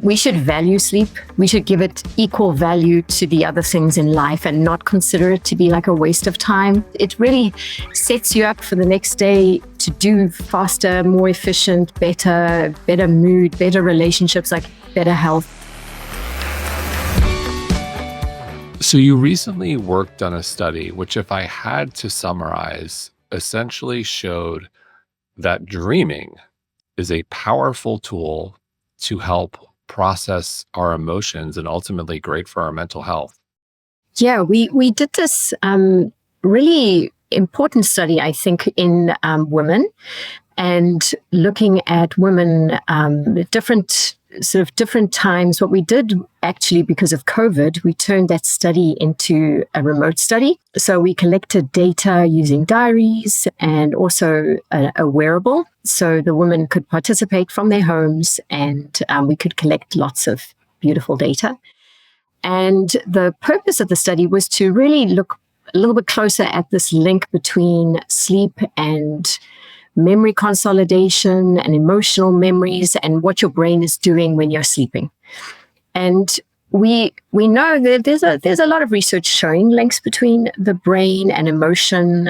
We should value sleep. We should give it equal value to the other things in life and not consider it to be like a waste of time. It really sets you up for the next day to do faster, more efficient, better mood, better relationships, like better health. So you recently worked on a study, which if I had to summarize, essentially showed that dreaming is a powerful tool to help process our emotions and ultimately great for our mental health. Yeah, we did this really important study, I think, in women, and looking at women different times. What we did actually, because of COVID, we turned that study into a remote study. So we collected data using diaries and also a wearable. So the women could participate from their homes, and we could collect lots of beautiful data. And the purpose of the study was to really look a little bit closer at this link between sleep and memory consolidation and emotional memories and what your brain is doing when you're sleeping. And we know that there's a lot of research showing links between the brain and emotions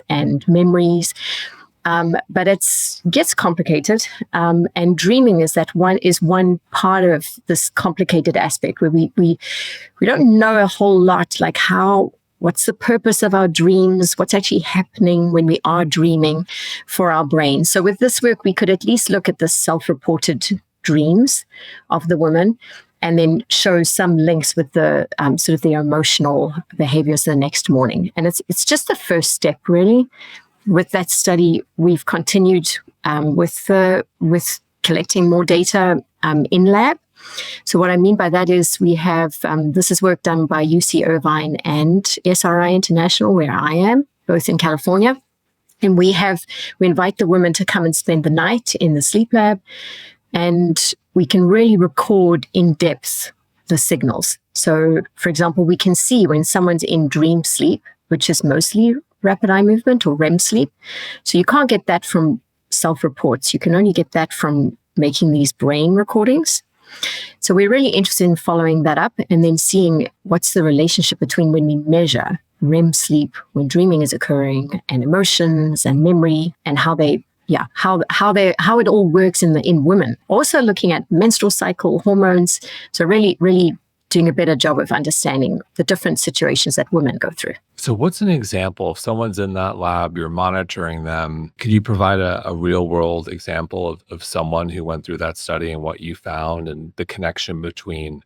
and memories. But it gets complicated, and dreaming is one part of this complicated aspect where we don't know a whole lot, like what's the purpose of our dreams, what's actually happening when we are dreaming for our brain. So with this work, we could at least look at the self-reported dreams of the women, and then show some links with the sort of the emotional behaviors the next morning. And it's just the first step, really. With that study, we've continued with collecting more data in lab. So what I mean by that is we have, this is work done by UC Irvine and SRI International, where I am, both in California. And we invite the women to come and spend the night in the sleep lab, and we can really record in depth the signals. So, for example, we can see when someone's in dream sleep, which is mostly rapid eye movement or REM sleep. So you can't get that from self-reports. You can only get that from making these brain recordings. So we're really interested in following that up and then seeing what's the relationship between when we measure REM sleep, when dreaming is occurring, and emotions and memory, and how it all works in women. Also looking at menstrual cycle, hormones. So really, really doing a better job of understanding the different situations that women go through. So what's an example? If someone's in that lab, you're monitoring them, could you provide a real world example of someone who went through that study and what you found and the connection between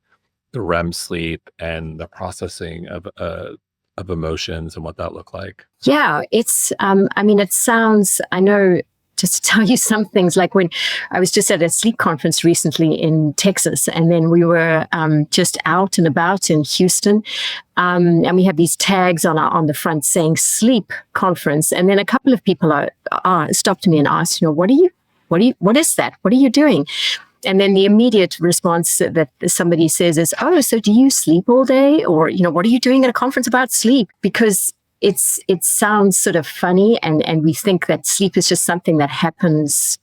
the REM sleep and the processing of emotions and what that looked like? Yeah, it's, it sounds, I know, just to tell you some things, like when I was just at a sleep conference recently in Texas, and then we were just out and about in Houston, and we have these tags on the front saying sleep conference. And then a couple of people stopped me and asked, what is that? What are you doing? And then the immediate response that somebody says is, oh, so do you sleep all day? Or, what are you doing at a conference about sleep? Because it sounds sort of funny, and we think that sleep is just something that happens.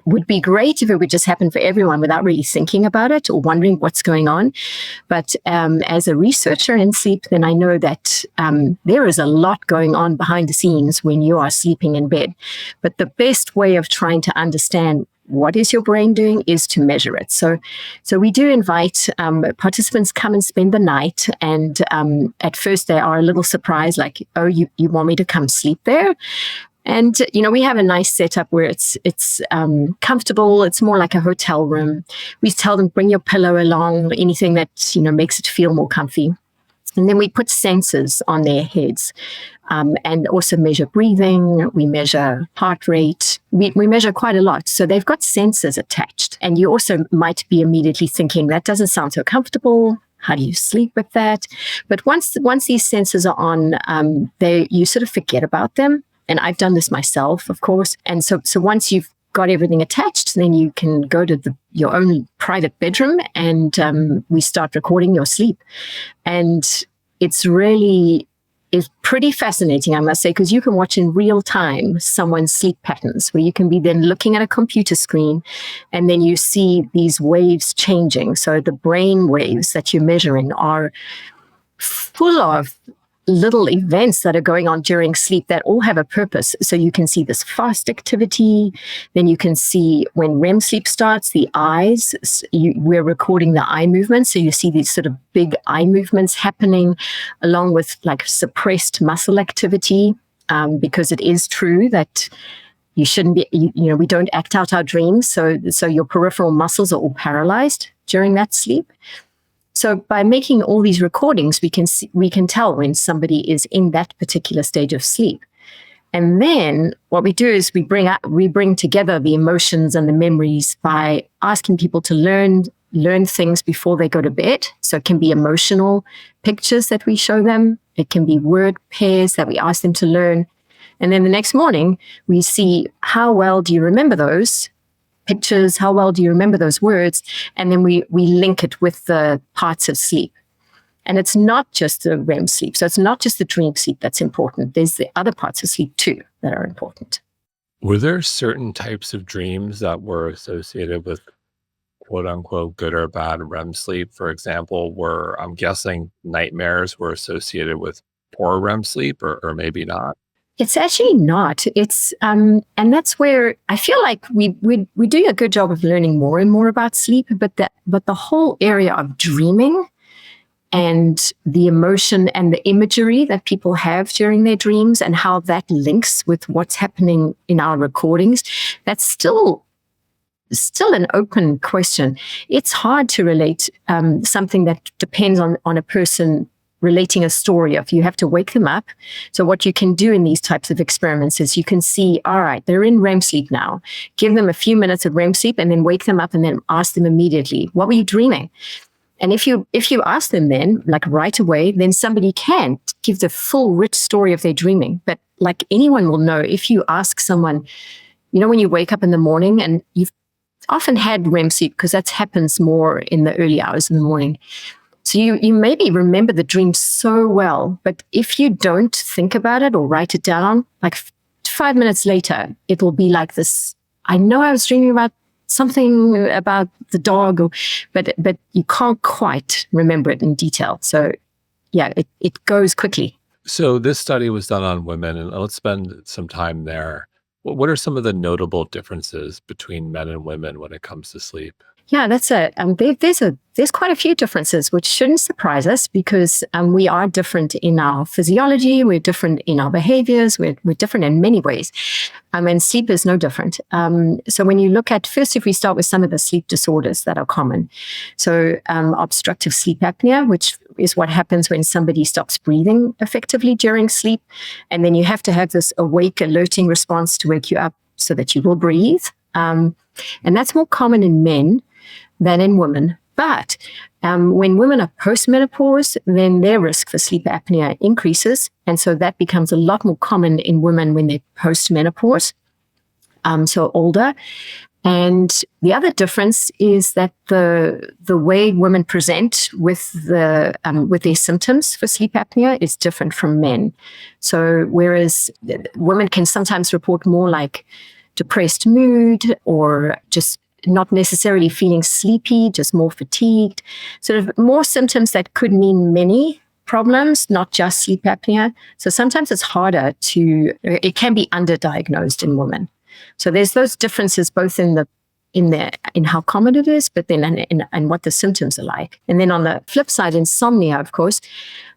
Would be great if it would just happen for everyone without really thinking about it or wondering what's going on. But as a researcher in sleep, then I know that there is a lot going on behind the scenes when you are sleeping in bed. But the best way of trying to understand what is your brain doing is to measure it. So we do invite participants come and spend the night. And at first they are a little surprised, like, oh, you want me to come sleep there? And, we have a nice setup where it's comfortable. It's more like a hotel room. We tell them, bring your pillow along, anything that, makes it feel more comfy. And then we put sensors on their heads, and also measure breathing. We measure heart rate. We measure quite a lot. So they've got sensors attached. And you also might be immediately thinking, that doesn't sound so comfortable. How do you sleep with that? But once these sensors are on, you sort of forget about them. And I've done this myself, of course. And so once you've got everything attached, then you can go to your own private bedroom, and we start recording your sleep. And it's really is pretty fascinating, I must say, because you can watch in real time someone's sleep patterns, where you can be then looking at a computer screen and then you see these waves changing. So the brain waves that you're measuring are full of little events that are going on during sleep that all have a purpose. So you can see this fast activity. Then you can see when REM sleep starts, the eyes, we're recording the eye movements. So you see these sort of big eye movements happening along with like suppressed muscle activity, because it is true that you shouldn't be, we don't act out our dreams. So your peripheral muscles are all paralyzed during that sleep. So by making all these recordings, we can tell when somebody is in that particular stage of sleep. And then what we do is we bring together the emotions and the memories by asking people to learn things before they go to bed. So it can be emotional pictures that we show them. It can be word pairs that we ask them to learn. And then the next morning, we see how well do you remember those pictures, how well do you remember those words? And then we link it with the parts of sleep. And it's not just the REM sleep. So it's not just the dream sleep that's important. There's the other parts of sleep too that are important. Were there certain types of dreams that were associated with quote unquote good or bad REM sleep? For example, I'm guessing nightmares were associated with poor REM sleep or maybe not? It's actually not. It's and that's where I feel like we're doing a good job of learning more and more about sleep, but the whole area of dreaming and the emotion and the imagery that people have during their dreams and how that links with what's happening in our recordings, that's still an open question. It's hard to relate something that depends on a person relating a story of. You have to wake them up. So what you can do in these types of experiments is you can see, all right, they're in REM sleep now. Give them a few minutes of REM sleep and then wake them up and then ask them immediately, what were you dreaming? And if you ask them then, like right away, then somebody can give the full rich story of their dreaming. But like anyone will know, if you ask someone, when you wake up in the morning and you've often had REM sleep, because that happens more in the early hours in the morning. So you maybe remember the dream so well, but if you don't think about it or write it down, like 5 minutes later, it will be like this. I know I was dreaming about something about the dog, but you can't quite remember it in detail. So yeah, it goes quickly. So this study was done on women, and let's spend some time there. What are some of the notable differences between men and women when it comes to sleep? Yeah, there's quite a few differences, which shouldn't surprise us because we are different in our physiology, we're different in our behaviors, we're different in many ways. And sleep is no different. So when you look at, first, if we start with some of the sleep disorders that are common. So obstructive sleep apnea, which is what happens when somebody stops breathing effectively during sleep. And then you have to have this awake, alerting response to wake you up so that you will breathe. And that's more common in men than in women. But when women are post-menopause, then their risk for sleep apnea increases. And so that becomes a lot more common in women when they're post-menopause, so older. And the other difference is that the way women present with their symptoms for sleep apnea is different from men. So whereas women can sometimes report more like depressed mood or just not necessarily feeling sleepy, just more fatigued, sort of more symptoms that could mean many problems, not just sleep apnea. So sometimes it's harder it can be underdiagnosed in women. So there's those differences both in how common it is, but then in what the symptoms are like. And then on the flip side, insomnia, of course.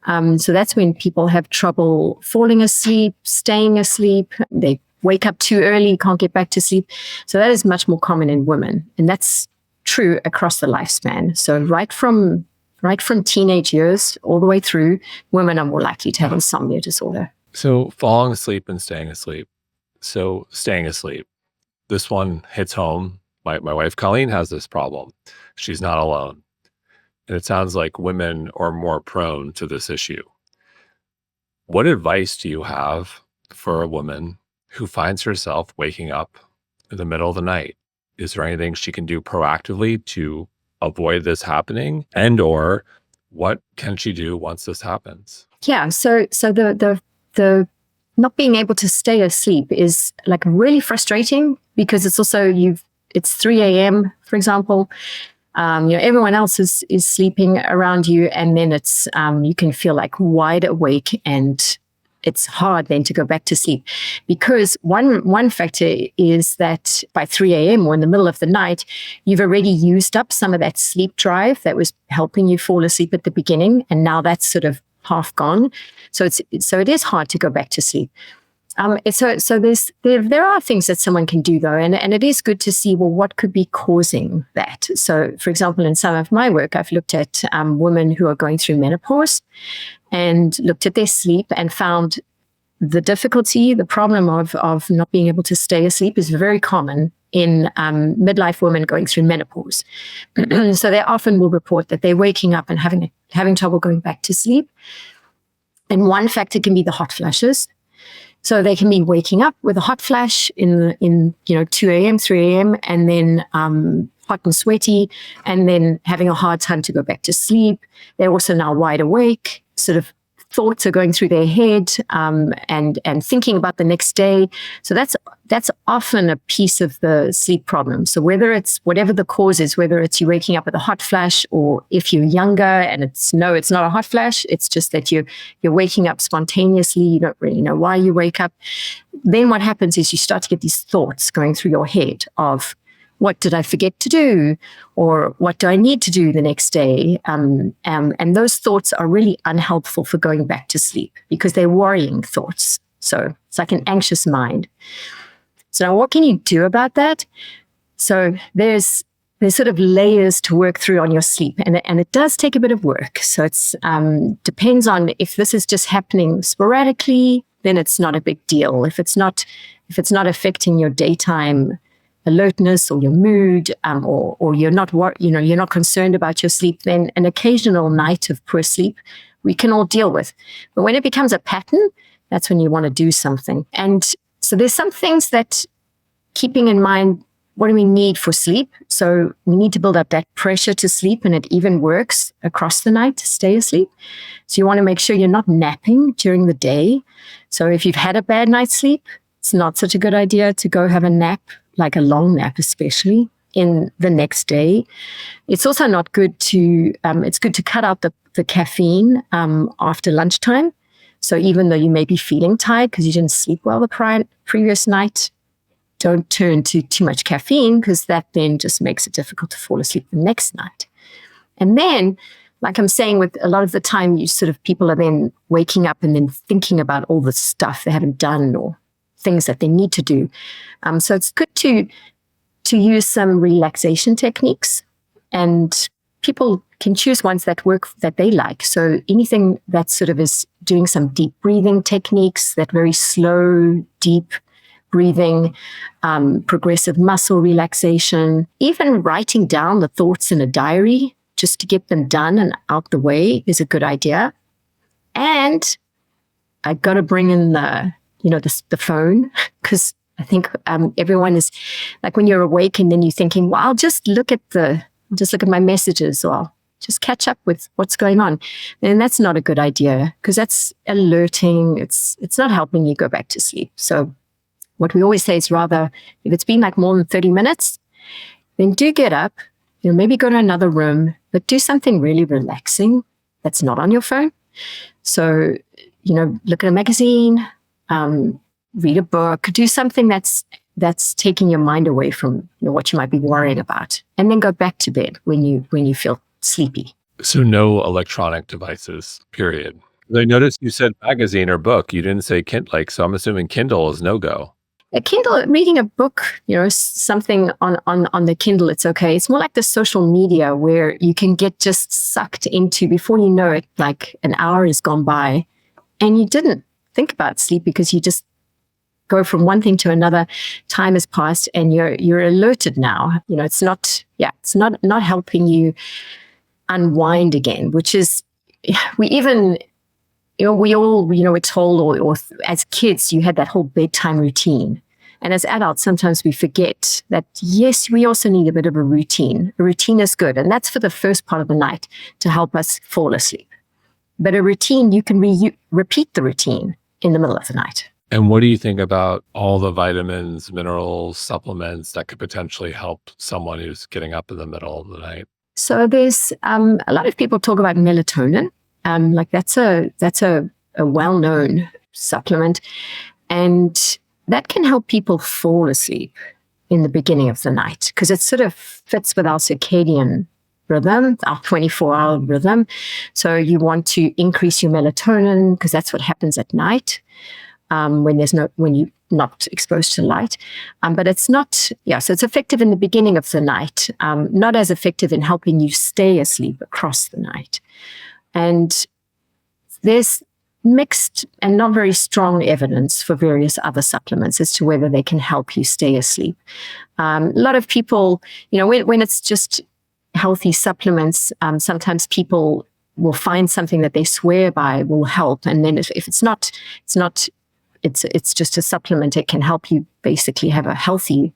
So that's when people have trouble falling asleep, staying asleep. They wake up too early, can't get back to sleep. So that is much more common in women. And that's true across the lifespan. So right from teenage years all the way through, women are more likely to have insomnia disorder. So falling asleep and staying asleep. So staying asleep, this one hits home. My wife, Colleen, has this problem. She's not alone. And it sounds like women are more prone to this issue. What advice do you have for a woman who finds herself waking up in the middle of the night? Is there anything she can do proactively to avoid this happening? And or what can she do once this happens? Yeah. So the not being able to stay asleep is like really frustrating because it's also it's 3 a.m., for example. Everyone else is sleeping around you, and then it's you can feel like wide awake, and it's hard then to go back to sleep because one factor is that by 3 a.m. or in the middle of the night, you've already used up some of that sleep drive that was helping you fall asleep at the beginning, and now that's sort of half gone. So it is hard to go back to sleep. So there are things that someone can do though, and it is good to see, well, what could be causing that. So, for example, in some of my work, I've looked at women who are going through menopause and looked at their sleep and found the difficulty, the problem of not being able to stay asleep is very common in midlife women going through menopause. So they often will report that they're waking up and having trouble going back to sleep. And one factor can be the hot flashes. So they can be waking up with a hot flash in 2 a.m., 3 a.m., and then hot and sweaty, and then having a hard time to go back to sleep. They're also now wide awake, sort of thoughts are going through their head, and thinking about the next day. So that's often a piece of the sleep problem. So whether it's whatever the cause is, whether it's you waking up with a hot flash, or if you're younger and it's not a hot flash, it's just that you're waking up spontaneously, you don't really know why you wake up. Then what happens is you start to get these thoughts going through your head of, what did I forget to do? Or what do I need to do the next day? And those thoughts are really unhelpful for going back to sleep because they're worrying thoughts. So it's like an anxious mind. So now what can you do about that? So there's sort of layers to work through on your sleep, and it does take a bit of work. So it's depends on if this is just happening sporadically, then it's not a big deal. If it's not affecting your daytime alertness or your mood, or you're not concerned about your sleep, then an occasional night of poor sleep we can all deal with. But when it becomes a pattern, that's when you want to do something. And so there's some things that, keeping in mind, what do we need for sleep? So we need to build up that pressure to sleep, and it even works across the night to stay asleep. So you want to make sure you're not napping during the day. So if you've had a bad night's sleep, it's not such a good idea to go have a nap, like a long nap, especially in the next day. It's also not good to, it's good to cut out the caffeine after lunchtime. So even though you may be feeling tired because you didn't sleep well the previous night, don't turn to too much caffeine because that then just makes it difficult to fall asleep the next night. And then, like I'm saying, with a lot of the time, people are then waking up and then thinking about all the stuff they haven't done or things that they need to do. So it's good to use some relaxation techniques, and people can choose ones that work that they like. So anything that sort of is doing some deep breathing techniques, that very slow, deep breathing, progressive muscle relaxation, even writing down the thoughts in a diary just to get them done and out the way is a good idea. And I've got to bring in the phone, because I think everyone is like, when you're awake and then you're thinking, well, I'll just look at my messages, or I'll just catch up with what's going on. And that's not a good idea, because that's alerting. It's not helping you go back to sleep. So what we always say is, rather, if it's been like more than 30 minutes, then do get up, maybe go to another room, but do something really relaxing that's not on your phone. So, look at a magazine, read a book, do something that's taking your mind away from what you might be worrying about, and then go back to bed when you feel sleepy. So no electronic devices, period. I noticed you said magazine or book. You didn't say Kindle. So I'm assuming Kindle is no-go. A Kindle, reading a book, something on the Kindle, it's okay. It's more like the social media where you can get just sucked into, before you know it, like an hour has gone by and you didn't think about sleep because you just go from one thing to another. Time has passed and you're alerted now. It's not helping you unwind again, which is, we're told, or as kids, you had that whole bedtime routine. And as adults, sometimes we forget that, yes, we also need a bit of a routine. A routine is good. And that's for the first part of the night to help us fall asleep. But a routine, you can repeat the routine in the middle of the night. And what do you think about all the vitamins, minerals, supplements that could potentially help someone who's getting up in the middle of the night? So there's a lot of people talk about melatonin. Like that's a well-known supplement, and that can help people fall asleep in the beginning of the night because it sort of fits with our circadian rhythm, our 24-hour rhythm. So you want to increase your melatonin because that's what happens at night when you're not exposed to light. But it's not, so it's effective in the beginning of the night, not as effective in helping you stay asleep across the night. And there's mixed and not very strong evidence for various other supplements as to whether they can help you stay asleep. A lot of people, when it's just healthy supplements, sometimes people will find something that they swear by will help. And then if it's just a supplement, it can help you basically have a healthy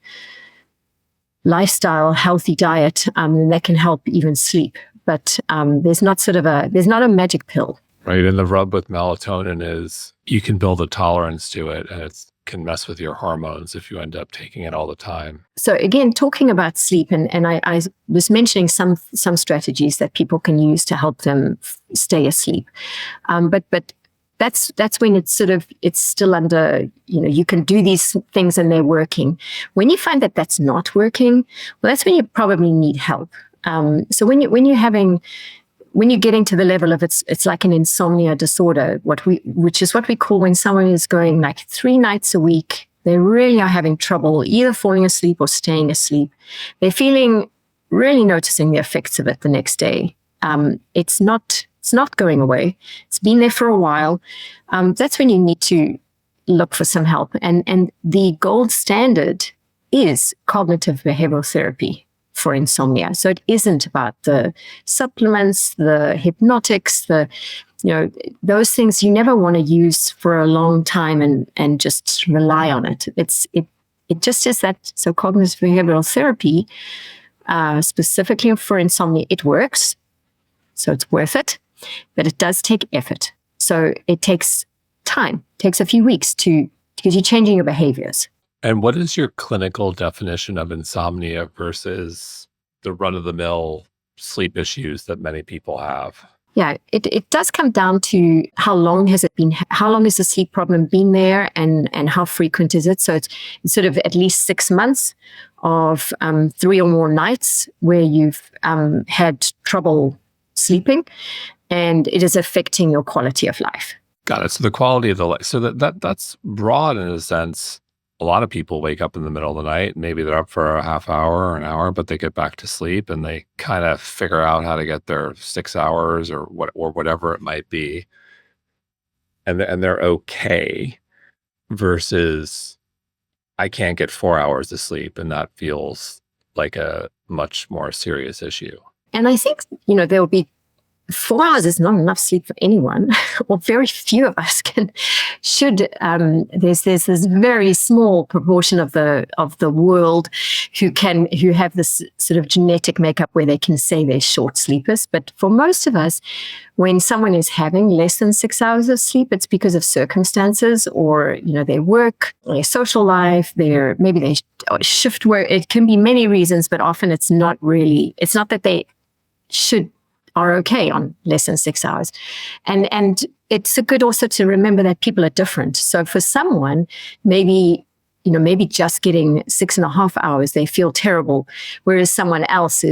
lifestyle, healthy diet, and that can help even sleep. But there's not a magic pill. Right. And the rub with melatonin is you can build a tolerance to it, and it can mess with your hormones if you end up taking it all the time. So again, talking about sleep, and I was mentioning some strategies that people can use to help them stay asleep. But that's when it's still under, you can do these things and they're working. When you find that that's not working, well, that's when you probably need help. So when you're getting to the level of it's like an insomnia disorder, which is what we call when someone is going like 3 nights a week, they really are having trouble either falling asleep or staying asleep. They're really noticing the effects of it the next day. It's not going away. It's been there for a while. That's when you need to look for some help. And the gold standard is cognitive behavioral therapy for insomnia. So it isn't about the supplements, the hypnotics, those things you never want to use for a long time and just rely on it. It just is that. So cognitive behavioral therapy, specifically for insomnia, it works. So it's worth it, but it does take effort. So it takes time, it takes a few weeks because you're changing your behaviors. And what is your clinical definition of insomnia versus the run-of-the-mill sleep issues that many people have? Yeah, it does come down to how long has the sleep problem been there and how frequent is it? So it's sort of at least 6 months of 3 or more nights where you've had trouble sleeping, and it is affecting your quality of life. Got it. So the quality of the life. So that's broad in a sense. A lot of people wake up in the middle of the night. Maybe they're up for a half hour or an hour, but they get back to sleep and they kind of figure out how to get their 6 hours or whatever it might be, and they're okay. Versus, I can't get 4 hours of sleep, and that feels like a much more serious issue. And I think there will be 4 hours is not enough sleep for anyone, or very few of us should. There's this very small proportion of the world who have this sort of genetic makeup where they can say they're short sleepers. But for most of us, when someone is having less than 6 hours of sleep, it's because of circumstances or their work, their social life, maybe they shift work. It can be many reasons, but often it's not that they are okay on less than 6 hours. And it's good also to remember that people are different. So for someone, maybe just getting 6.5 hours, they feel terrible. Whereas someone else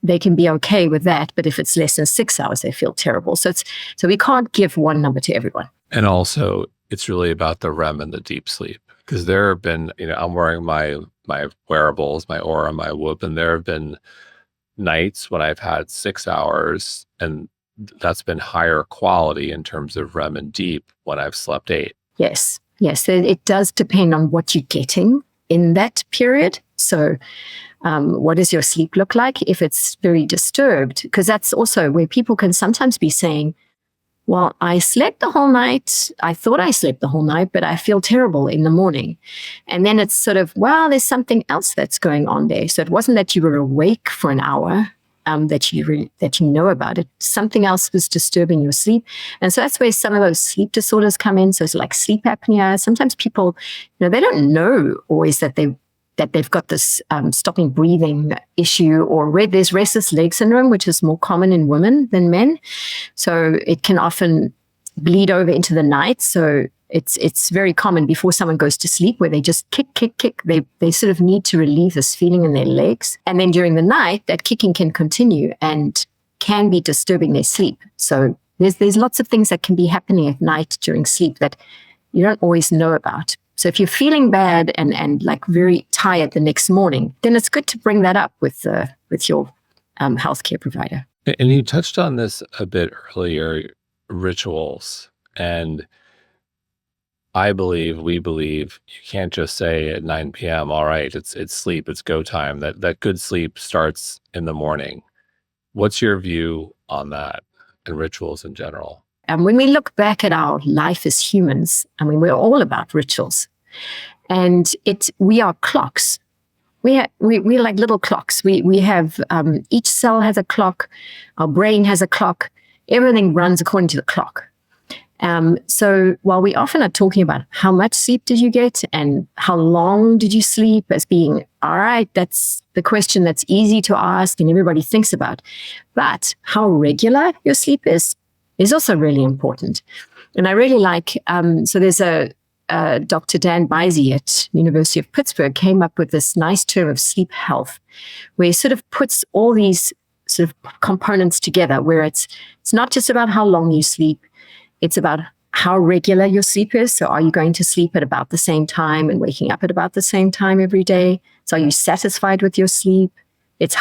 they can be okay with that. But if it's less than 6 hours, they feel terrible. So we can't give one number to everyone. And also it's really about the REM and the deep sleep. Because there have been, I'm wearing my wearables, my Aura, my Whoop, and there have been nights when I've had 6 hours, and that's been higher quality in terms of REM and deep when I've slept 8. Yes. It does depend on what you're getting in that period. So what does your sleep look like if it's very disturbed? Because that's also where people can sometimes be saying, well, I slept the whole night. I thought I slept the whole night, but I feel terrible in the morning. And then it's sort of, well, there's something else that's going on there. So it wasn't that you were awake for an hour. that you know about. Something else was disturbing your sleep. And so that's where some of those sleep disorders come in. So it's like sleep apnea. Sometimes people, they don't know always that they've got this stopping breathing issue, or there's restless leg syndrome, which is more common in women than men. So it can often bleed over into the night. So it's very common before someone goes to sleep where they just kick. They sort of need to relieve this feeling in their legs. And then during the night, that kicking can continue and can be disturbing their sleep. So there's lots of things that can be happening at night during sleep that you don't always know about. So if you're feeling bad and like very tired the next morning, then it's good to bring that up with your healthcare provider. And you touched on this a bit earlier, rituals. And we believe you can't just say at 9 p.m., all right, it's sleep, it's go time. That good sleep starts in the morning. What's your view on that and rituals in general? And when we look back at our life as humans, we're all about rituals. And we are clocks. We're like little clocks. We have, each cell has a clock. Our brain has a clock. Everything runs according to the clock. So while we often are talking about how much sleep did you get and how long did you sleep as being, all right, that's the question that's easy to ask and everybody thinks about. But how regular your sleep is also really important. And I really like, so there's Dr. Dan Bizey at University of Pittsburgh came up with this nice term of sleep health, where he sort of puts all these sort of components together, where it's not just about how long you sleep. It's about how regular your sleep is. So are you going to sleep at about the same time and waking up at about the same time every day? So are you satisfied with your sleep? It's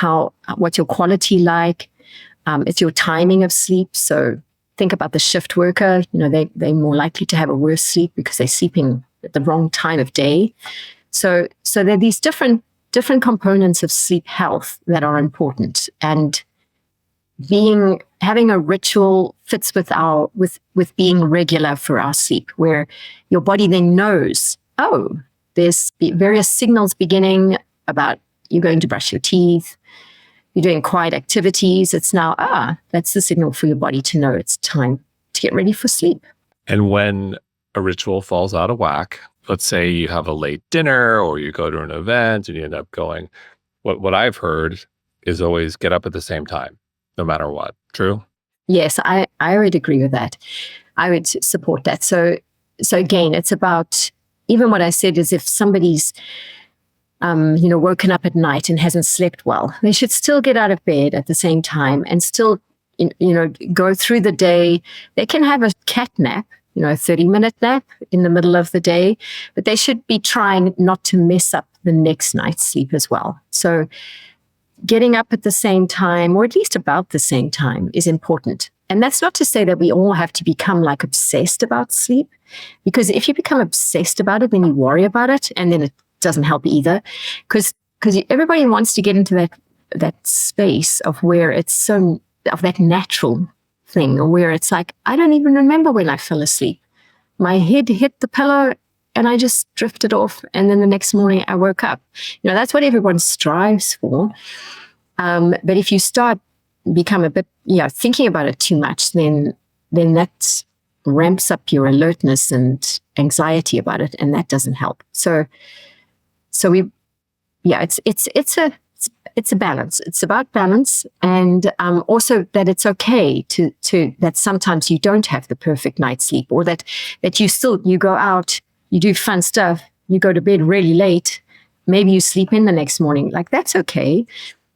what's your quality like? It's your timing of sleep. So think about the shift worker. They're more likely to have a worse sleep because they're sleeping at the wrong time of day. So there are these different components of sleep health that are important. And having a ritual fits with being regular for our sleep, where your body then knows, there's various signals beginning about you going to brush your teeth, you're doing quiet activities. It's now, that's the signal for your body to know it's time to get ready for sleep. And when a ritual falls out of whack, let's say you have a late dinner or you go to an event and you end up going, what I've heard is always get up at the same time, no matter what. True? Yes, I would agree with that. I would support that. So again, it's about, even what I said is if somebody's, woken up at night and hasn't slept well, they should still get out of bed at the same time and still, go through the day. They can have a cat nap, a 30-minute nap in the middle of the day, but they should be trying not to mess up the next night's sleep as well. So getting up at the same time, or at least about the same time, is important. And that's not to say that we all have to become like obsessed about sleep, because if you become obsessed about it, then you worry about it, and then it doesn't help either. Because everybody wants to get into that space of where it's so, of that natural thing, or where it's like, I don't even remember when I fell asleep. My head hit the pillow and I just drifted off. And then the next morning I woke up. That's what everyone strives for. But if you start become a bit, thinking about it too much, then that ramps up your alertness and anxiety about it. And that doesn't help. So it's a balance. It's about balance. And also that it's okay to that sometimes you don't have the perfect night's sleep, or that you go out, you do fun stuff, you go to bed really late, maybe you sleep in the next morning. Like, that's okay.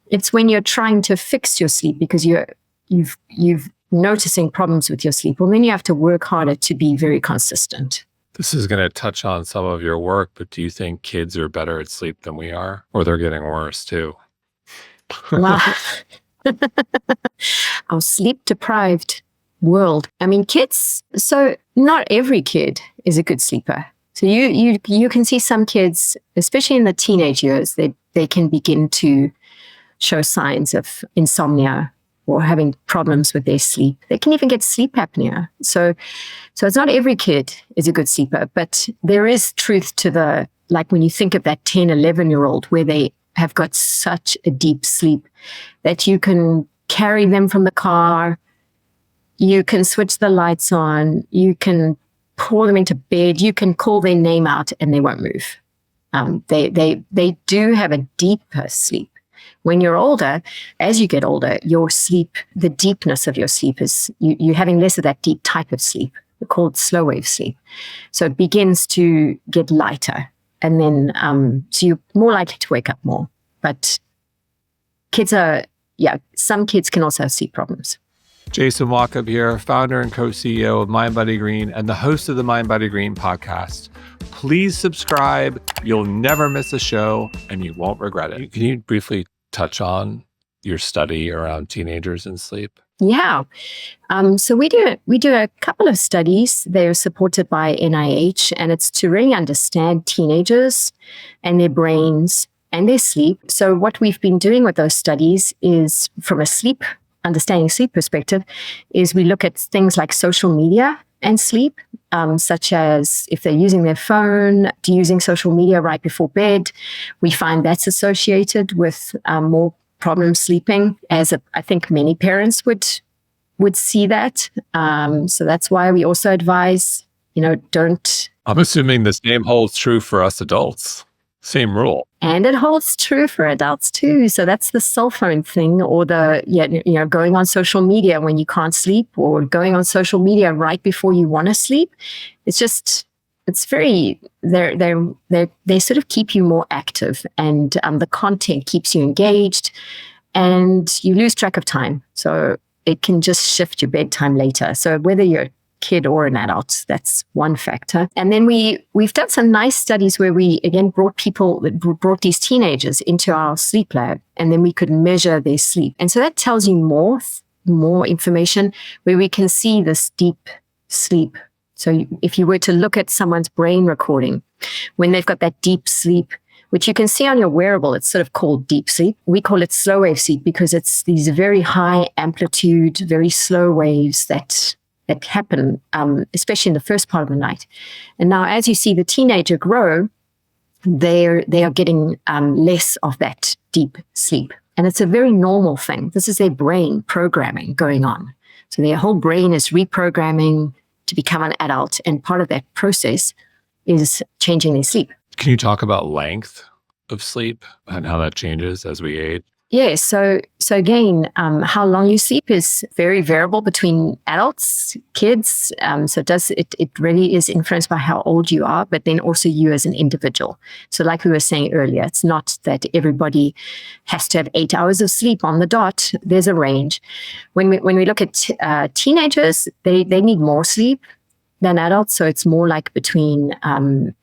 It's when you're trying to fix your sleep because you've noticing problems with your sleep. Well, then you have to work harder to be very consistent. This is going to touch on some of your work, but do you think kids are better at sleep than we are, or they're getting worse too? Wow. Our sleep-deprived world. Kids, so not every kid is a good sleeper. So you can see some kids, especially in the teenage years, they can begin to show signs of insomnia or having problems with their sleep. They can even get sleep apnea. So it's not every kid is a good sleeper, but there is truth to like when you think of that 10, 11-year-old where they have got such a deep sleep that you can carry them from the car, you can switch the lights on, you can pour them into bed, you can call their name out and they won't move. They do have a deeper sleep. When you're older, as you get older, your sleep, the deepness of your sleep is, you're having less of that deep type of sleep. They're called slow wave sleep. So it begins to get lighter. And then, so you're more likely to wake up more. But some kids can also have sleep problems. Jason Walkup here, founder and co-CEO of mindbodygreen and the host of the mindbodygreen podcast. Please subscribe. You'll never miss a show and you won't regret it. Can you briefly touch on your study around teenagers and sleep? Yeah. So we do a couple of studies. They're supported by NIH, and it's to really understand teenagers and their brains and their sleep. So what we've been doing with those studies is, from a understanding sleep perspective, is we look at things like social media and sleep, such as if they're using their phone, using social media right before bed. We find that's associated with more problem sleeping, as I think many parents would see that. So that's why we also advise, don't. I'm assuming the same holds true for us adults. Same rule. And it holds true for adults too. So that's the cell phone thing, or going on social media when you can't sleep, or going on social media right before you want to sleep. It's very, they sort of keep you more active, and the content keeps you engaged, and you lose track of time. So it can just shift your bedtime later. So whether you're a kid or an adult, that's one factor. And then we've done some nice studies where we, again, brought these teenagers into our sleep lab, and then we could measure their sleep. And so that tells you more information, where we can see this deep sleep. So if you were to look at someone's brain recording, when they've got that deep sleep, which you can see on your wearable, it's sort of called deep sleep. We call it slow wave sleep because it's these very high amplitude, very slow waves that happen, especially in the first part of the night. And now as you see the teenager grow, they are getting less of that deep sleep. And it's a very normal thing. This is their brain programming going on. So their whole brain is reprogramming to become an adult. And part of that process is changing their sleep. Can you talk about length of sleep and how that changes as we age? Yeah. So again, how long you sleep is very variable between adults, kids. So it really is influenced by how old you are, but then also you as an individual. So like we were saying earlier, it's not that everybody has to have 8 hours of sleep on the dot. There's a range. When we look at teenagers, they need more sleep than adults. So it's more like between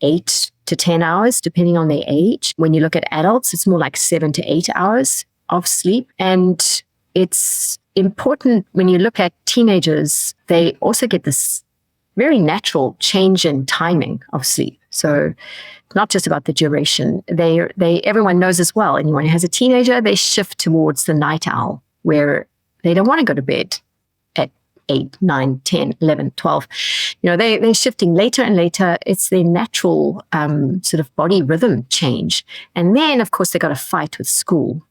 8 to 10 hours, depending on their age. When you look at adults, it's more like 7 to 8 hours of sleep. And it's important when you look at teenagers, they also get this very natural change in timing of sleep. So not just about the duration. Everyone knows as well, anyone who has a teenager, they shift towards the night owl, where they don't want to go to bed at 8, 9, 10, 11, 12. They're shifting later and later. It's their natural sort of body rhythm change. And then, of course, they got to fight with school.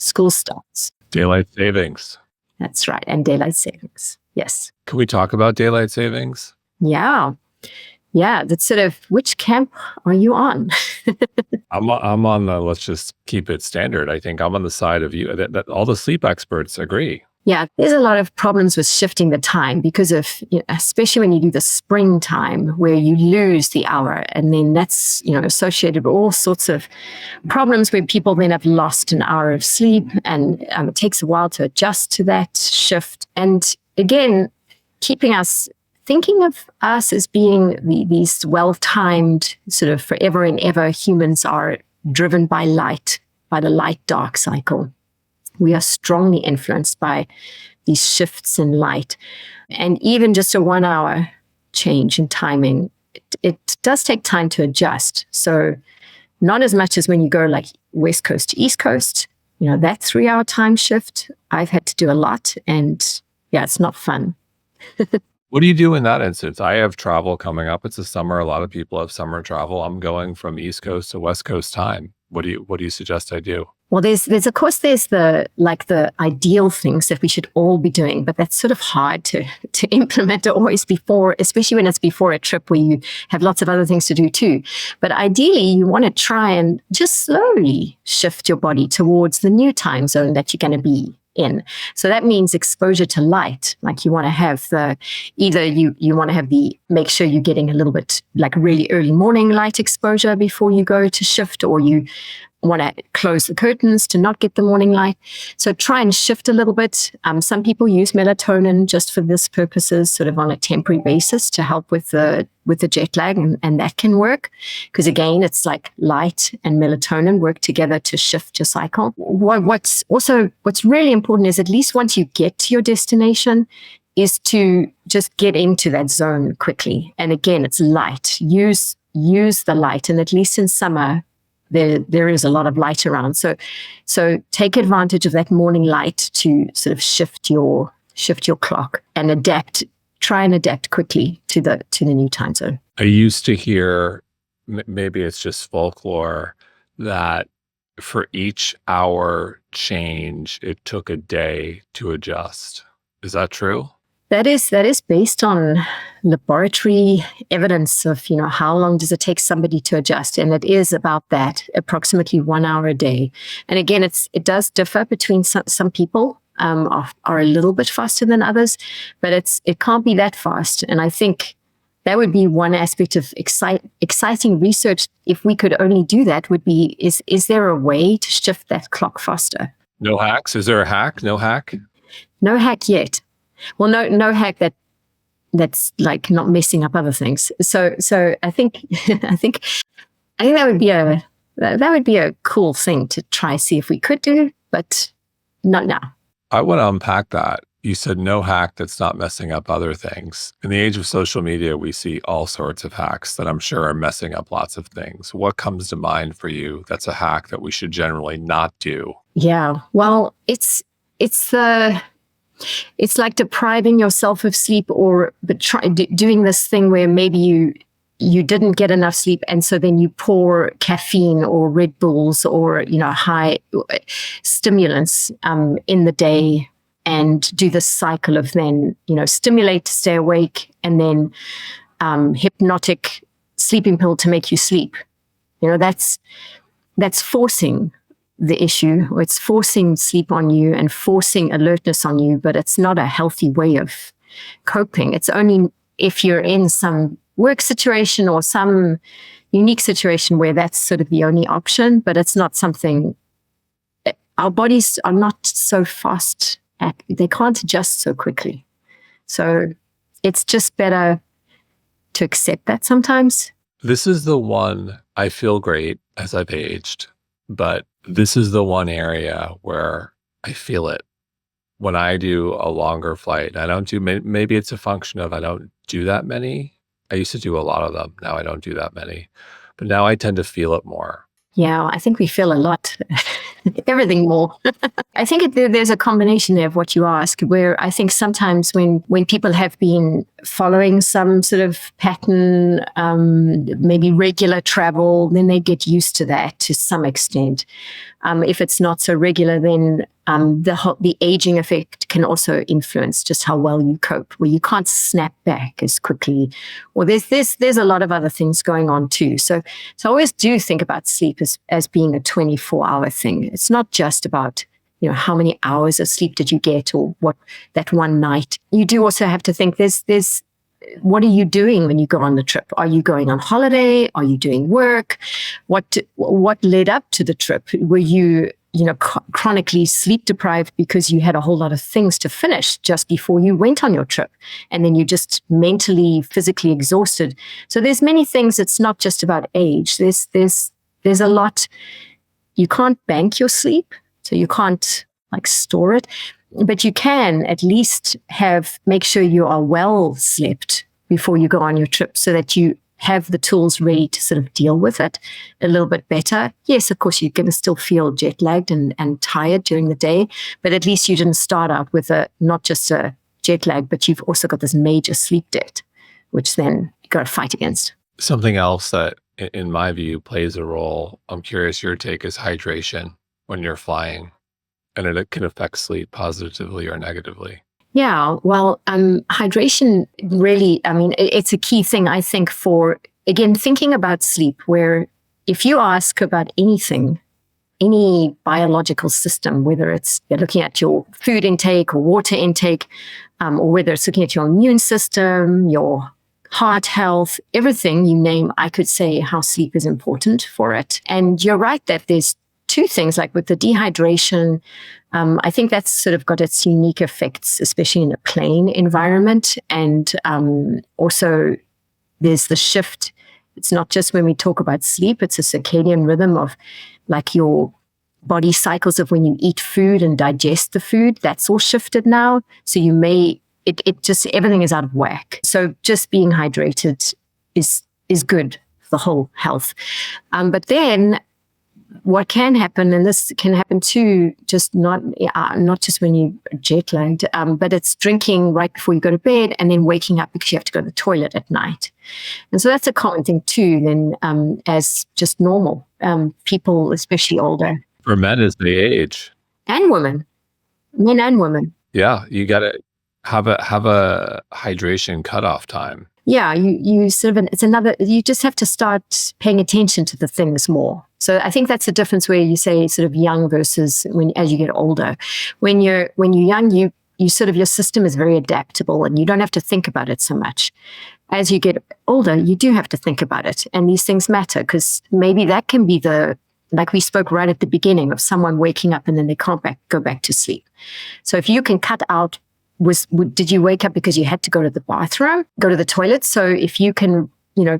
School starts. Daylight savings. That's right. And daylight savings. Yes. Can we talk about daylight savings? Yeah. Yeah. That's sort of, which camp are you on? I'm on the, let's just keep it standard. I think I'm on the side of you that all the sleep experts agree. Yeah, there's a lot of problems with shifting the time because of, especially when you do the springtime where you lose the hour, and then that's, associated with all sorts of problems where people then have lost an hour of sleep, and it takes a while to adjust to that shift. And again, keeping us thinking of us as being these well-timed sort of forever and ever. Humans are driven by light, by the light-dark cycle. We are strongly influenced by these shifts in light. And even just a 1 hour change in timing, it does take time to adjust. So not as much as when you go like West Coast to East Coast, that 3 hour time shift, I've had to do a lot. And yeah, it's not fun. What do you do in that instance? I have travel coming up. It's the summer. A lot of people have summer travel. I'm going from East Coast to West Coast time. What do you suggest I do? Well, there's of course there's the ideal things that we should all be doing, but that's sort of hard to implement always before, especially when it's before a trip where you have lots of other things to do too. But ideally, you want to try and just slowly shift your body towards the new time zone that you're going to be in. So that means exposure to light. Like you want to have make sure you're getting a little bit like really early morning light exposure before you go to shift, or you want to close the curtains to not get the morning light. So try and shift a little bit. Some people use melatonin just for this purposes, sort of on a temporary basis to help with the jet lag, and that can work because again, it's like light and melatonin work together to shift your cycle. What's really important is at least once you get to your destination, is to just get into that zone quickly. And again, it's light. Use the light, and at least in summer, there is a lot of light around. So take advantage of that morning light to sort of shift your clock and adapt. Try and adapt quickly to the new time zone. I used to hear, maybe it's just folklore, that for each hour change, it took a day to adjust. Is that true? That is based on laboratory evidence of, how long does it take somebody to adjust. And it is about that, approximately 1 hour a day. And again, it does differ between some people are a little bit faster than others, but it can't be that fast. And I think that would be one aspect of exciting research. If we could only do that, would be, is there a way to shift that clock faster? No hacks? Is there a hack? No hack? No hack yet. Well, no hack that's like not messing up other things. So I think that would be a cool thing to try see if we could do, but not now. I want to unpack that. You said no hack that's not messing up other things. In the age of social media, we see all sorts of hacks that I'm sure are messing up lots of things. What comes to mind for you that's a hack that we should generally not do? Yeah, well, it's like depriving yourself of sleep, doing this thing where maybe you didn't get enough sleep, and so then you pour caffeine or Red Bulls or high stimulants in the day, and do this cycle of then stimulate to stay awake, and then hypnotic sleeping pill to make you sleep. That's forcing the issue, or it's forcing sleep on you and forcing alertness on you, but it's not a healthy way of coping. It's only if you're in some work situation or some unique situation where that's sort of the only option, but it's not something. Our bodies are not so fast they can't adjust so quickly. So it's just better to accept that sometimes. This is the one, I feel great as I've aged, but this is the one area where I feel it when I do a longer flight. I don't do, maybe it's a function of I don't do that many. I used to do a lot of them. Now I don't do that many, but now I tend to feel it more. Yeah, I think we feel a lot, everything more. I think there's a combination there of what you ask, where I think sometimes when people have been following some sort of pattern, maybe regular travel, then they get used to that to some extent. If it's not so regular, then the aging effect can also influence just how well you cope, where you can't snap back as quickly. Or there's a lot of other things going on too. So I always do think about sleep as being a 24-hour thing. It's not just about how many hours of sleep did you get, or what that one night. You do also have to think there's what are you doing when you go on the trip? Are you going on holiday? Are you doing work? What led up to the trip? Were you chronically sleep deprived because you had a whole lot of things to finish just before you went on your trip, and then you're just mentally, physically exhausted? So there's many things. It's not just about age. There's a lot. You can't bank your sleep, so you can't store it. But you can at least make sure you are well slept before you go on your trip, so that you have the tools ready to sort of deal with it a little bit better. Yes, of course, you're going to still feel jet lagged and tired during the day, but at least you didn't start out with not just a jet lag, but you've also got this major sleep debt, which then you got to fight against. Something else that in my view, plays a role. I'm curious your take is hydration when you're flying, and it can affect sleep positively or negatively. Yeah, well, hydration really, I mean, it's a key thing, I think, for, again, thinking about sleep, where if you ask about anything, any biological system, whether it's you're looking at your food intake or water intake, or whether it's looking at your immune system, your heart health, everything you name, I could say how sleep is important for it. And you're right that there's two things, like with the dehydration, I think that's sort of got its unique effects, especially in a plane environment. And also there's the shift. It's not just when we talk about sleep, it's a circadian rhythm of like your body cycles of when you eat food and digest the food. That's all shifted now. So you may, it just, everything is out of whack. So just being hydrated is good for the whole health. But then what can happen, and this can happen too, just not just when you jet lagged, but it's drinking right before you go to bed and then waking up because you have to go to the toilet at night. And so that's a common thing too, then as just normal people, especially older. For men as they age. And women, men and women. Yeah, you got to have a hydration cutoff time. Yeah, you sort of, it's another, you just have to start paying attention to the things more. So I think that's the difference where you say sort of young versus as you get older. When you're young, you sort of, your system is very adaptable and you don't have to think about it so much. As you get older, you do have to think about it. And these things matter because maybe that can be like we spoke right at the beginning of someone waking up and then they can't go back to sleep. So if you can cut out, did you wake up because you had to go to the bathroom, go to the toilet? So if you can,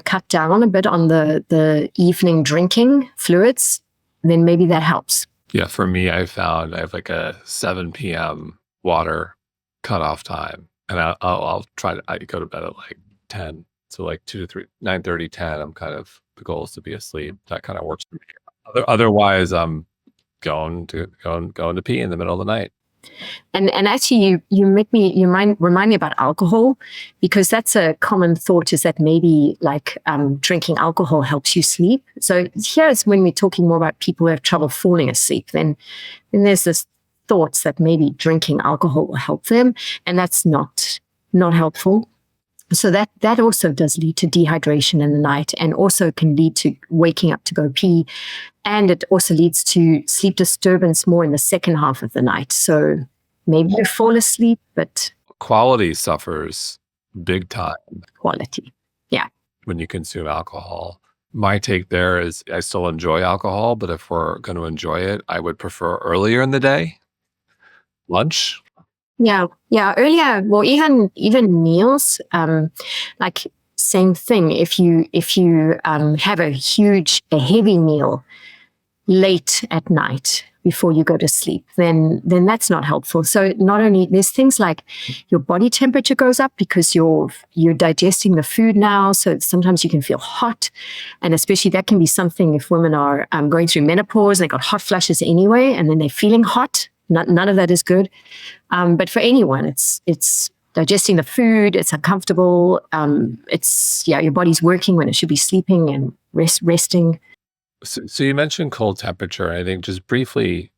cut down a bit on the evening drinking fluids, then maybe that helps. Yeah, for me, I found I have like a 7 p.m. water cutoff time, and I'll try to. I go to bed at like 10, so like 2 to 3, 9:30, 10. I'm kind of, the goal is to be asleep. That kind of works for me. Otherwise, I'm going to pee in the middle of the night. And actually, remind me about alcohol, because that's a common thought, is that maybe like drinking alcohol helps you sleep. So here's when we're talking more about people who have trouble falling asleep. Then there's this thoughts that maybe drinking alcohol will help them, and that's not helpful. So that also does lead to dehydration in the night, and also can lead to waking up to go pee. And it also leads to sleep disturbance more in the second half of the night. So maybe you fall asleep, but quality suffers big time. Quality, yeah. When you consume alcohol. My take there is I still enjoy alcohol, but if we're going to enjoy it, I would prefer earlier in the day, lunch. Yeah. Earlier, well, even meals, like same thing. If you have a heavy meal late at night before you go to sleep, then that's not helpful. So not only there's things like your body temperature goes up because you're digesting the food now. So sometimes you can feel hot, and especially that can be something if women are going through menopause and they got hot flushes anyway, and then they're feeling hot. None of that is good. But for anyone, it's digesting the food. It's uncomfortable. Your body's working when it should be sleeping and resting. So you mentioned cold temperature. I think just briefly,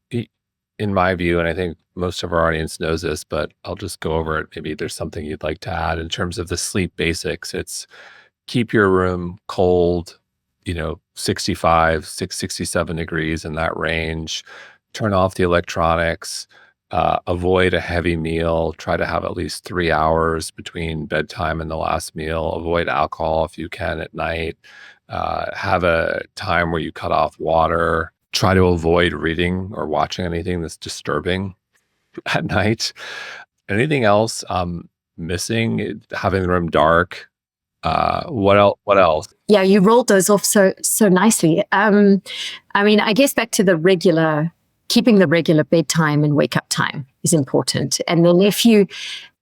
in my view, and I think most of our audience knows this, but I'll just go over it. Maybe there's something you'd like to add in terms of the sleep basics. It's keep your room cold, 65, 67 degrees in that range. Turn off the electronics, avoid a heavy meal, try to have at least 3 hours between bedtime and the last meal, avoid alcohol if you can at night, have a time where you cut off water, try to avoid reading or watching anything that's disturbing at night. Anything else missing? Having the room dark. What else? Yeah, you rolled those off so nicely. I guess back to keeping the regular bedtime and wake up time is important. And then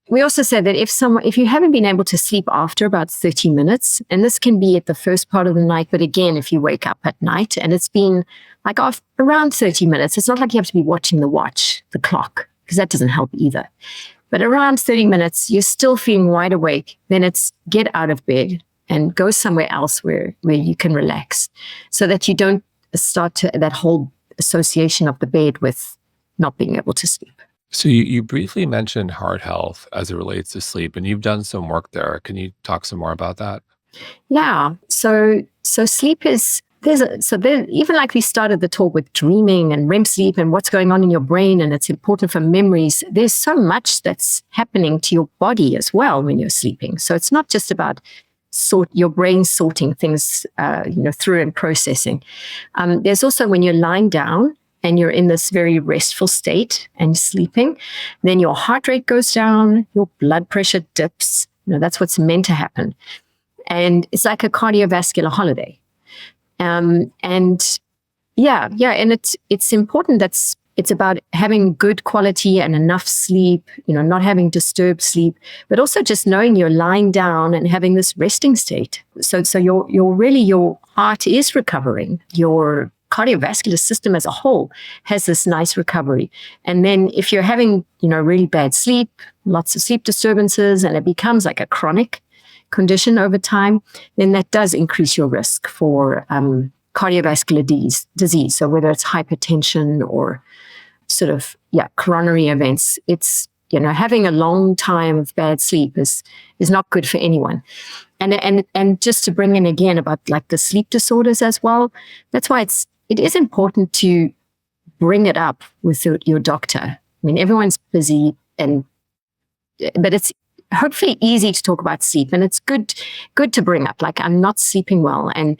we also said that if you haven't been able to sleep after about 30 minutes, and this can be at the first part of the night, but again, if you wake up at night and it's been like around 30 minutes, it's not like you have to be watching the clock, because that doesn't help either. But around 30 minutes, you're still feeling wide awake, then it's get out of bed and go somewhere else where you can relax, so that you don't start to that whole association of the bed with not being able to sleep. So you briefly mentioned heart health as it relates to sleep, and you've done some work there. Can you talk some more about that? Yeah. So sleep is even like we started the talk with dreaming and REM sleep and what's going on in your brain, and it's important for memories. There's so much that's happening to your body as well when you're sleeping. So it's not just about your brain sorting things through and processing. There's also when you're lying down and you're in this very restful state and sleeping, then your heart rate goes down, your blood pressure dips. That's what's meant to happen. And it's like a cardiovascular holiday. And it's important it's about having good quality and enough sleep, not having disturbed sleep, but also just knowing you're lying down and having this resting state. So your heart is recovering. Your cardiovascular system as a whole has this nice recovery. And then if you're having, really bad sleep, lots of sleep disturbances, and it becomes like a chronic condition over time, then that does increase your risk for cardiovascular disease. So whether it's hypertension or coronary events, it's, having a long time of bad sleep is not good for anyone. And just to bring in again about like the sleep disorders as well, that's why it is important to bring it up with your doctor. I mean, everyone's busy, but it's hopefully easy to talk about sleep, and it's good to bring up, like, I'm not sleeping well, and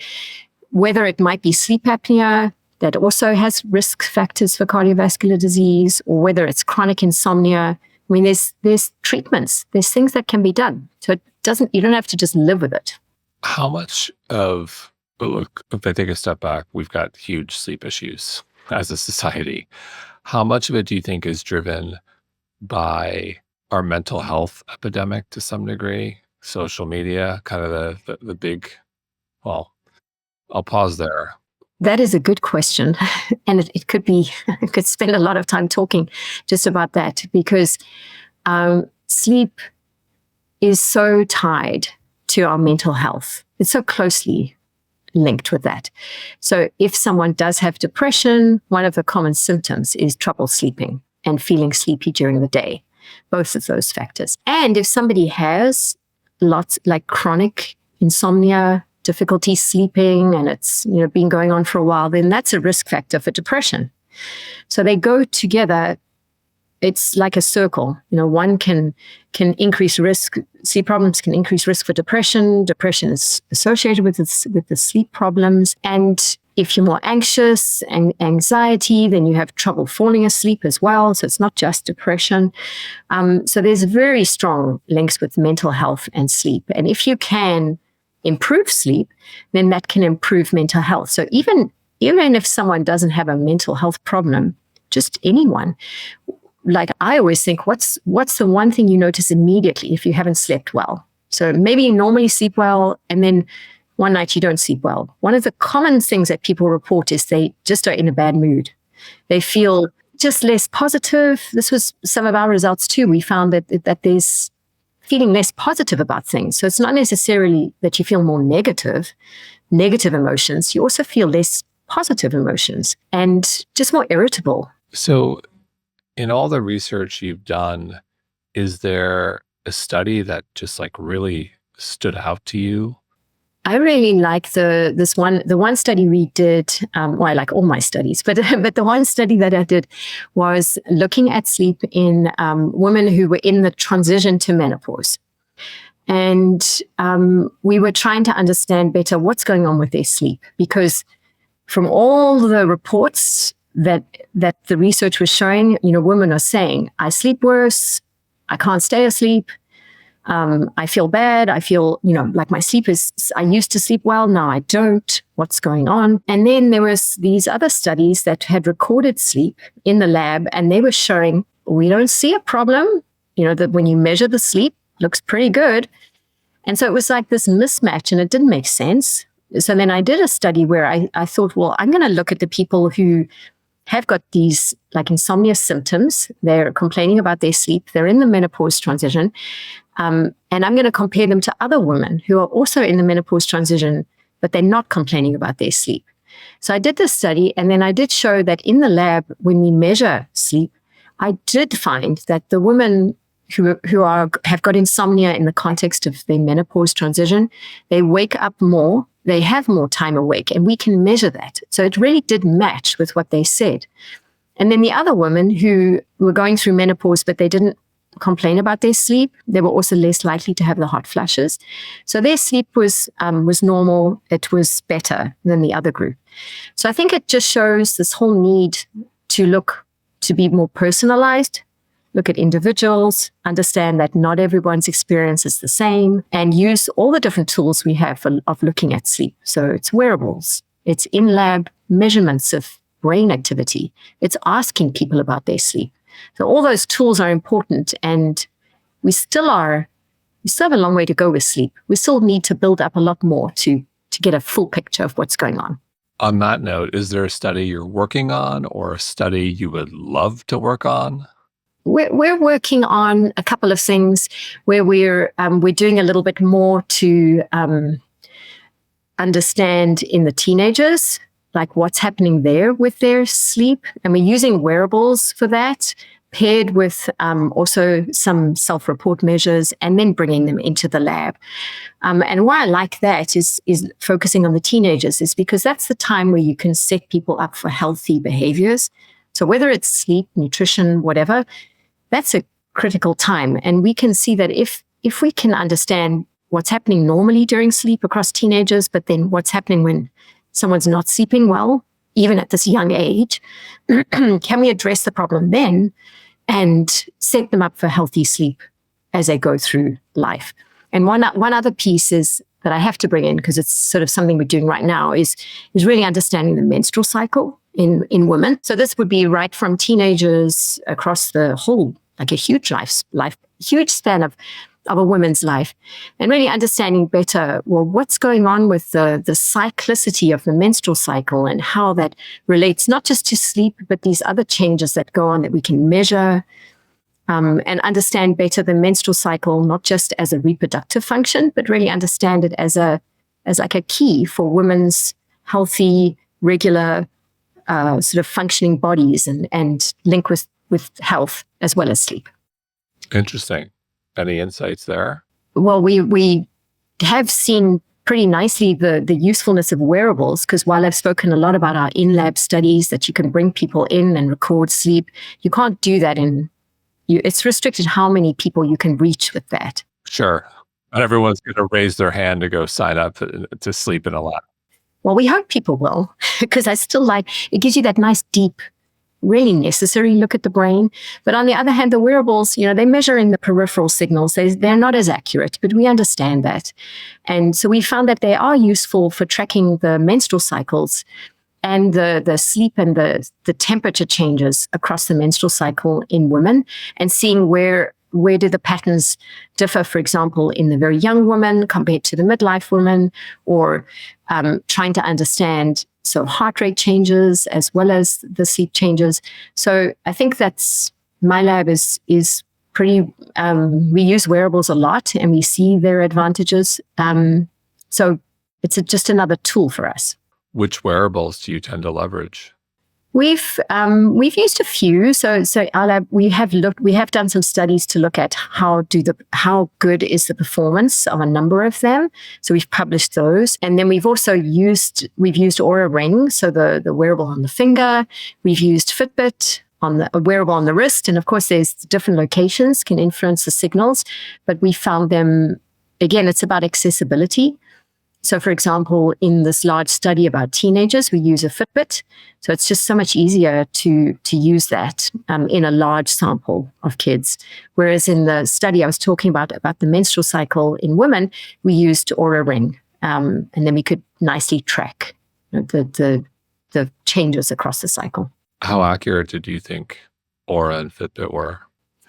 whether it might be sleep apnea that also has risk factors for cardiovascular disease, or whether it's chronic insomnia. I mean, there's treatments, there's things that can be done. So you don't have to just live with it. How much look, if I take a step back, we've got huge sleep issues as a society. How much of it do you think is driven by our mental health epidemic to some degree? Social media, kind of the big, well, I'll pause there. That is a good question. And it could be, I could spend a lot of time talking just about that, because sleep is so tied to our mental health. It's so closely linked with that. So if someone does have depression, one of the common symptoms is trouble sleeping and feeling sleepy during the day, both of those factors. And if somebody has lots like chronic insomnia, difficulty sleeping, and it's been going on for a while, then that's a risk factor for depression. So they go together. It's like a circle. One can increase risk. Sleep problems can increase risk for depression. Depression is associated with the sleep problems. And if you're more anxious and anxiety, then you have trouble falling asleep as well. So it's not just depression. So there's very strong links with mental health and sleep. And if you can improve sleep, then that can improve mental health. So even if someone doesn't have a mental health problem, just anyone, like I always think, what's the one thing you notice immediately if you haven't slept well? So maybe you normally sleep well, and then one night you don't sleep well. One of the common things that people report is they just are in a bad mood. They feel just less positive. This was some of our results too. We found that there's feeling less positive about things. So it's not necessarily that you feel more negative emotions. You also feel less positive emotions and just more irritable. So in all the research you've done, is there a study that just like really stood out to you? I really like the one study we did. Well, I like all my studies, but the one study that I did was looking at sleep in women who were in the transition to menopause, and we were trying to understand better what's going on with their sleep, because from all the reports that the research was showing, women are saying, I sleep worse, I can't stay asleep. I feel bad. I feel, like my sleep I used to sleep well. Now I don't. What's going on? And then there was these other studies that had recorded sleep in the lab, and they were showing we don't see a problem. That when you measure the sleep, looks pretty good. And so it was like this mismatch, and it didn't make sense. So then I did a study where I thought, well, I'm going to look at the people who have got these like insomnia symptoms. They're complaining about their sleep. They're in the menopause transition. And I'm going to compare them to other women who are also in the menopause transition, but they're not complaining about their sleep. So I did this study, and then I did show that in the lab, when we measure sleep, I did find that the women who have got insomnia in the context of their menopause transition, they wake up more, they have more time awake, and we can measure that. So it really did match with what they said. And then the other women who were going through menopause, but they didn't complain about their sleep, they were also less likely to have the hot flashes. So their sleep was normal. It was better than the other group. So I think it just shows this whole need to be more personalized, look at individuals, understand that not everyone's experience is the same, and use all the different tools we have of looking at sleep. So it's wearables, it's in-lab measurements of brain activity, it's asking people about their sleep. So all those tools are important, and we still have a long way to go with sleep. We still need to build up a lot more to get a full picture of what's going on. On that note, is there a study you're working on or a study you would love to work on? We're working on a couple of things where we're doing a little bit more to understand in the teenagers, like what's happening there with their sleep. And we're using wearables for that, paired with also some self-report measures, and then bringing them into the lab. And why I like that is focusing on the teenagers is because that's the time where you can set people up for healthy behaviors. So whether it's sleep, nutrition, whatever, that's a critical time. And we can see that if we can understand what's happening normally during sleep across teenagers, but then what's happening when someone's not sleeping well, even at this young age, can we address the problem then and set them up for healthy sleep as they go through life? And one other piece is that I have to bring in, because it's sort of something we're doing right now, is really understanding the menstrual cycle in women. So this would be right from teenagers across the whole, like a huge huge span of a woman's life, and really understanding better, well, what's going on with the cyclicity of the menstrual cycle and how that relates not just to sleep, but these other changes that go on that we can measure, and understand better the menstrual cycle, not just as a reproductive function, but really understand it as like a key for women's healthy, regular, sort of functioning bodies and link with health as well as sleep. Interesting. Any insights there? Well, we have seen pretty nicely the usefulness of wearables, because while I've spoken a lot about our in-lab studies that you can bring people in and record sleep, you can't do that it's restricted how many people you can reach with that. Sure. Not everyone's going to raise their hand to go sign up to sleep in a lab. Well, we hope people will, because I still it gives you that nice deep, really necessary look at the brain. But on the other hand, the wearables, they measure in the peripheral signals. They're not as accurate, but we understand that. And so we found that they are useful for tracking the menstrual cycles and the sleep and the temperature changes across the menstrual cycle in women, and seeing where do the patterns differ, for example, in the very young woman compared to the midlife woman, or trying to understand heart rate changes as well as the sleep changes. So I think my lab is pretty, we use wearables a lot and we see their advantages. So it's just another tool for us. Which wearables do you tend to leverage? We've used a few. So our lab, we have done some studies to look at how good is the performance of a number of them. So we've published those, and then we've used Oura Ring, so the wearable on the finger. We've used Fitbit a wearable on the wrist, and of course, there's different locations can influence the signals. But we found them again. It's about accessibility. So, for example, in this large study about teenagers, we use a Fitbit. So it's just so much easier to use that in a large sample of kids. Whereas in the study I was talking about the menstrual cycle in women, we used Oura Ring. And then we could nicely track the changes across the cycle. How accurate do you think Oura and Fitbit were?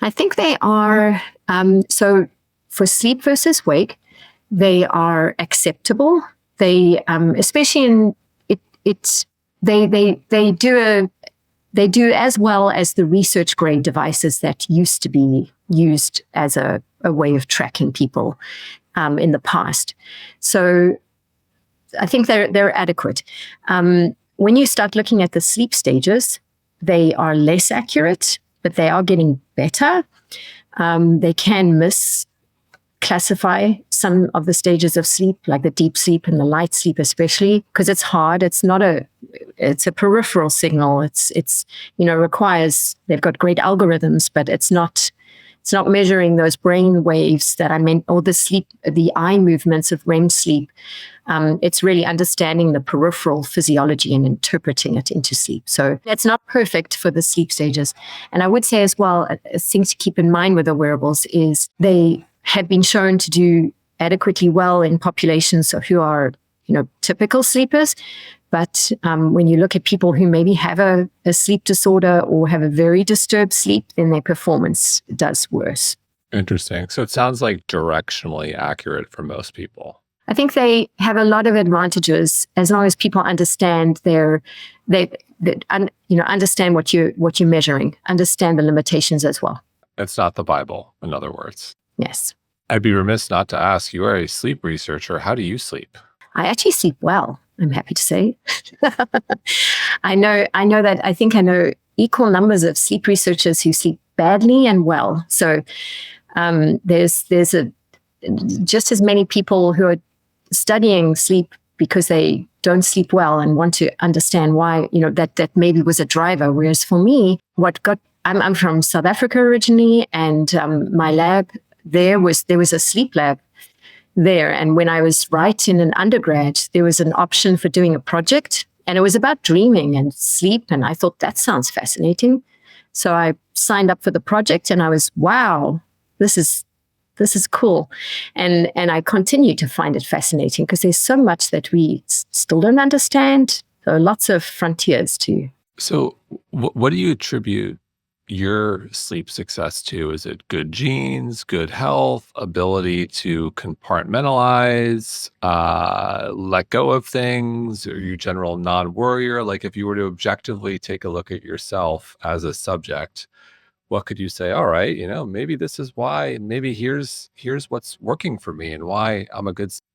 I think they are, so for sleep versus wake, they are acceptable. They, especially in they do as well as the research grade devices that used to be used as a a way of tracking people in the past. So I think they're adequate. When you start looking at the sleep stages, they are less accurate, but they are getting better. They can misclassify some of the stages of sleep, like the deep sleep and the light sleep, especially because it's hard. It's a peripheral signal. It's requires, they've got great algorithms, but it's not measuring those brain waves that I meant, or the eye movements of REM sleep. It's really understanding the peripheral physiology and interpreting it into sleep. So it's not perfect for the sleep stages. And I would say as well, a thing to keep in mind with the wearables is they have been shown to do adequately well in populations who are, typical sleepers. But when you look at people who maybe have a sleep disorder or have a very disturbed sleep, then their performance does worse. Interesting. So it sounds like directionally accurate for most people. I think they have a lot of advantages as long as people understand understand what you're measuring, understand the limitations as well. It's not the Bible, in other words. Yes. I'd be remiss not to ask, you are a sleep researcher. How do you sleep? I actually sleep well, I'm happy to say. I know equal numbers of sleep researchers who sleep badly and well. So there's just as many people who are studying sleep because they don't sleep well and want to understand why, that maybe was a driver. Whereas for me, I'm from South Africa originally, and my lab there was a sleep lab there. And when I was writing an undergrad, there was an option for doing a project, and it was about dreaming and sleep. And I thought that sounds fascinating. So I signed up for the project, and I was, wow, this is cool. And I continue to find it fascinating because there's so much that we still don't understand. There are lots of frontiers too. So what do you attribute your sleep success to? Is it good genes, good health, ability to compartmentalize, let go of things? Are you a general non-worrier? Like if you were to objectively take a look at yourself as a subject, what could you say? All right, maybe this is why, maybe here's what's working for me and why I'm a good sleeper.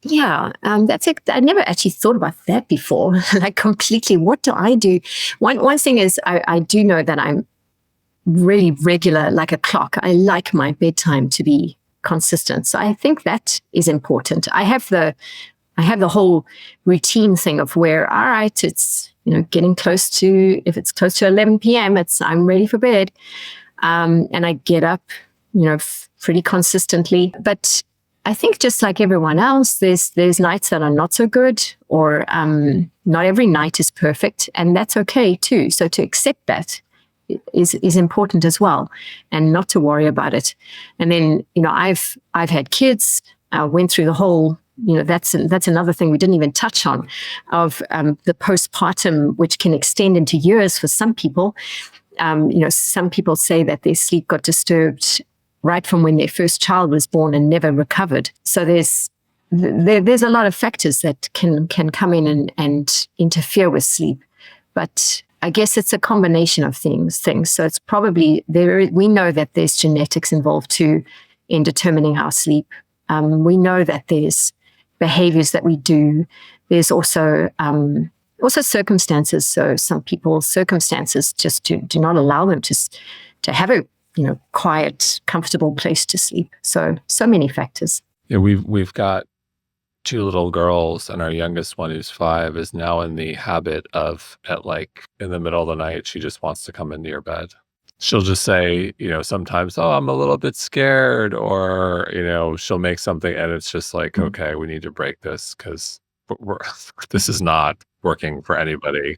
Yeah, that's it. I never actually thought about that before. Like completely, what do I do? One thing is I do know that I'm really regular, like a clock. I like my bedtime to be consistent. So I think that is important. I have the whole routine thing of where, all right, it's, getting close to, if it's close to 11 p.m., I'm ready for bed. And I get up, pretty consistently. But I think just like everyone else, there's nights that are not so good, or not every night is perfect, and that's okay too. So to accept that is important as well, and not to worry about it. And then, I've had kids, went through the whole, that's another thing we didn't even touch on, of the postpartum, which can extend into years for some people. Some people say that their sleep got disturbed right from when their first child was born and never recovered. So there's a lot of factors that can come in and interfere with sleep. But I guess it's a combination of things. So it's probably we know that there's genetics involved too in determining our sleep. We know that there's behaviors that we do. There's also circumstances. So some people's circumstances just do not allow them to have a quiet, comfortable place to sleep. So many factors. Yeah, we've got 2 little girls, and our youngest one, who's 5, is now in the habit of, in the middle of the night, she just wants to come into your bed. She'll just say, sometimes, oh, I'm a little bit scared, or, she'll make something, and it's just like, okay, we need to break this because this is not working for anybody.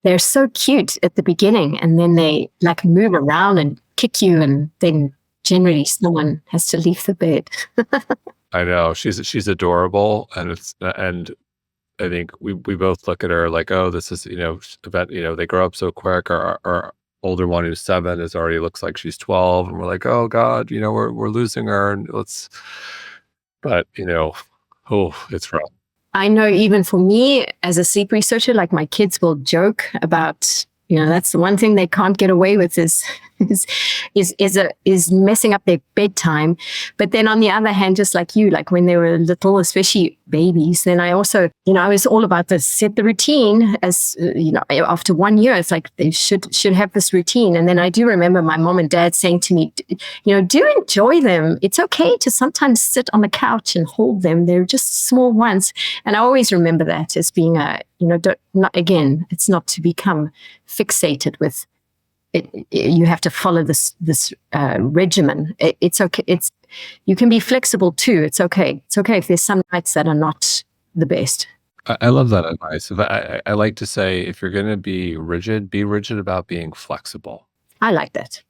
They're so cute at the beginning, and then they move around and kick you, and then generally someone has to leave the bed. I know she's adorable, and I think we both look at her like, oh, this is they grow up so quick. Our older one, who's 7, already looks like she's 12, and we're like, oh God, we're losing her, and but it's rough. I know even for me as a sleep researcher, my kids will joke about, that's the one thing they can't get away with is is messing up their bedtime. But then on the other hand, just like you, like when they were little, especially babies, then I also, I was all about this, set the routine as, after 1 year, it's like they should have this routine. And then I do remember my mom and dad saying to me, do enjoy them. It's okay to sometimes sit on the couch and hold them. They're just small ones. And I always remember that as being it's not to become fixated with it. You have to follow this regimen. It's okay. You can be flexible too. It's okay. It's okay if there's some nights that are not the best. I love that advice. I like to say, if you're going to be rigid about being flexible. I like that.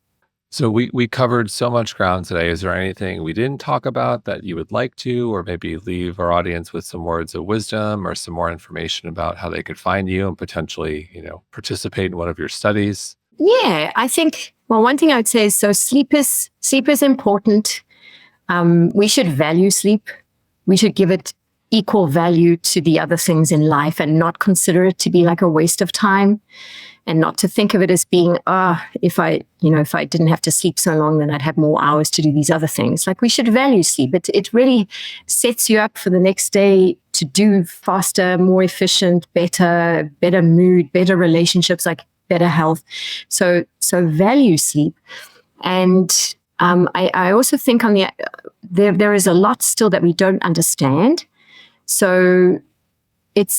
So we covered so much ground today. Is there anything we didn't talk about that you would like to, or maybe leave our audience with some words of wisdom or some more information about how they could find you and potentially, participate in one of your studies? Yeah, I think, one thing I would say is, so sleep is important. We should value sleep. We should give it equal value to the other things in life and not consider it to be like a waste of time, and not to think of it as being, if I didn't have to sleep so long, then I'd have more hours to do these other things. Like, we should value sleep. It really sets you up for the next day to do faster, more efficient, better mood, better relationships, like better health. So value sleep. And I also think there is a lot still that we don't understand. So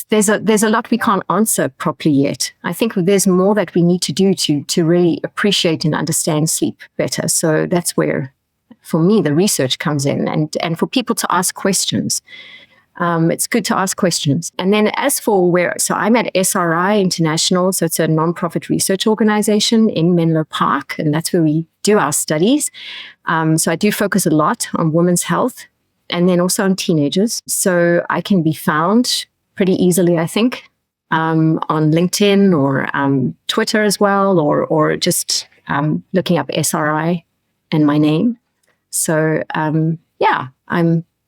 there's a lot we can't answer properly yet. I think there's more that we need to do to really appreciate and understand sleep better. So that's where, for me, the research comes in, and for people to ask questions. It's good to ask questions. And then as for so I'm at SRI International, so it's a nonprofit research organization in Menlo Park, and that's where we do our studies. So I do focus a lot on women's health, and then also on teenagers. So I can be found pretty easily, I think, on LinkedIn or Twitter as well, or just looking up SRI and my name. So I'm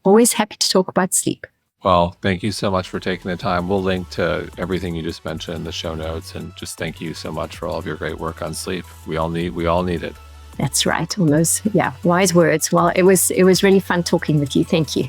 always happy to talk about sleep. Well, thank you so much for taking the time. We'll link to everything you just mentioned in the show notes, and just thank you so much for all of your great work on sleep. We all need it. That's right. All those, wise words. Well, it was really fun talking with you. Thank you.